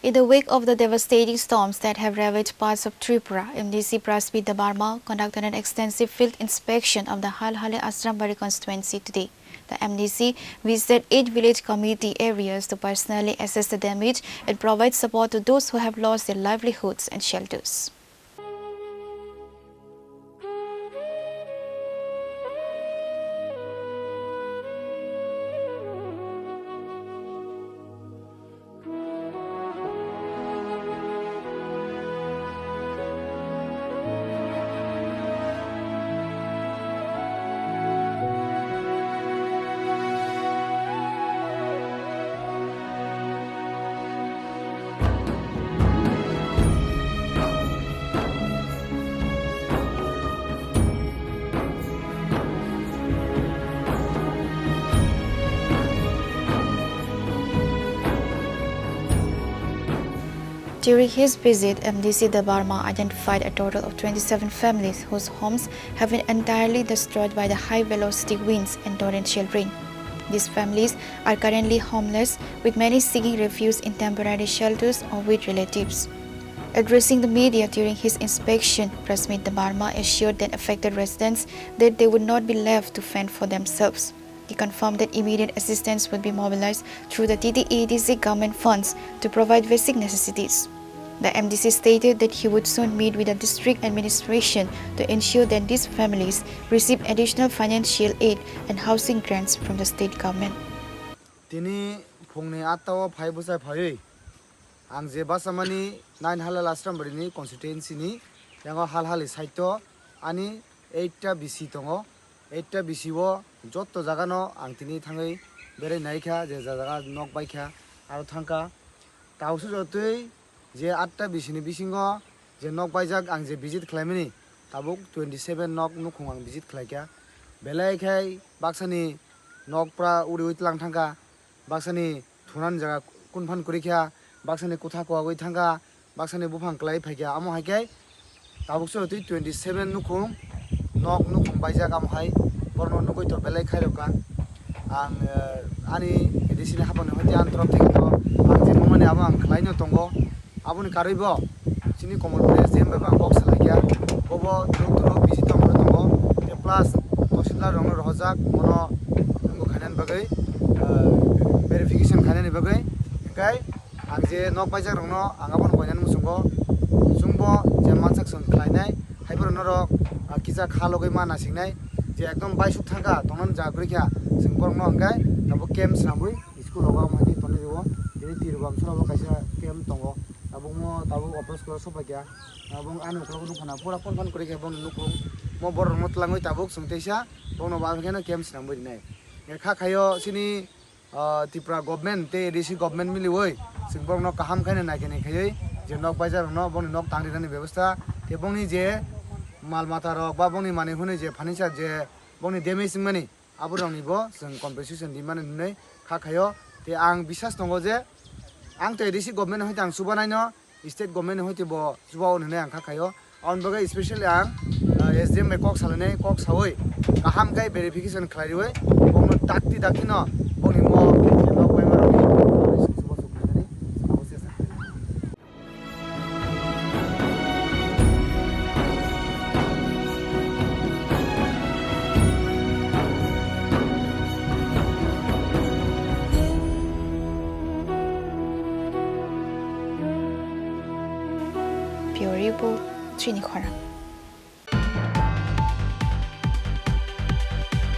In the wake of the devastating storms that have ravaged parts of Tripura, MDC Prasmit Debbarma conducted an extensive field inspection of the Halahali-Ashrambari constituency today. The MDC visited 8 village community areas to personally assess the damage and provide support to those who have lost their livelihoods and shelters. During his visit, MDC Debbarma identified a total of 27 families whose homes have been entirely destroyed by the high-velocity winds and torrential rain. These families are currently homeless, with many seeking refuge in temporary shelters or with relatives. Addressing the media during his inspection, Prasmit Debbarma assured the affected residents that they would not be left to fend for themselves. He confirmed that immediate assistance would be mobilized through the TTEDC government funds to provide basic necessities. The MDC stated that he would soon meet with the district administration to ensure that these families receive additional financial aid and housing grants from the state government. Tini phongni atawa phai busai phai ang je basamani 9 Halahali-Ashrambari ni constituency ni yango halhali saito ani 8 ta BC tongo 8 ta BC wo jotto jaga no ang tini thangai bere naikha je jaga nok baikha aro thangka tausu jotoi je 8 ta BC ni bisingo je nok baijak ang je visit khlaimani tabuk 27 nok nukhung ang visit khlaikya belai khai baksani nok pra uri uitlang thangka baksani thunan jaga kunphan kurikya baksani kotha ko agoi thangka baksani bufang klai phaikya amo haikai tabuk so 27 nukhung nok nukhung baijak am hai borno nukoi to belai khairoka ang ani edisini hapone hote antrop theke to ang je momani abo ang khlaino tongo aboni karibo Chini common place jembe bang box laikya bobo duro bisi tongo tongo te plus tosila rong rojak mono ngo khanan bagai verification khanan bagai kai ang je nok baijak rong no ang abon koinan musungo sungbo je mansak sung khlainai haibor norok kiza khalogai mana singnai je ekdom baisuk thanga tonon jagrikya singborng no angkai tabo camp snambui school loga mani toni dewo dini tirugam srabo kaisa camp tongo tabung mo tabung opos ko sopakya tabung anu klo nu khana pura pon kurike bon nukung mo bor mo tlangoi tabuk sungteisa bono ba khana camp snambui nai kha khayo sini Tripura government te DC government mili oi singborng no kaham khaina na kene khayoi je nok bazar no bon nok tangri rani ব্যবস্থা te bongni je mal mata rok ba bongni mani hune je financial je bongni damage mani aburongni bo जों compensation di mani nei kha khayo te ang bisas tongo je ang te DC government hoite ang subanai no state government hoite bo subao ne ang kha khayo on baga especially ang SDM kok salane kok sawoi kaham kai verification khlaioi bongno takti dakino bongni mo je nok bai maro Pure Report, Chini Khorang.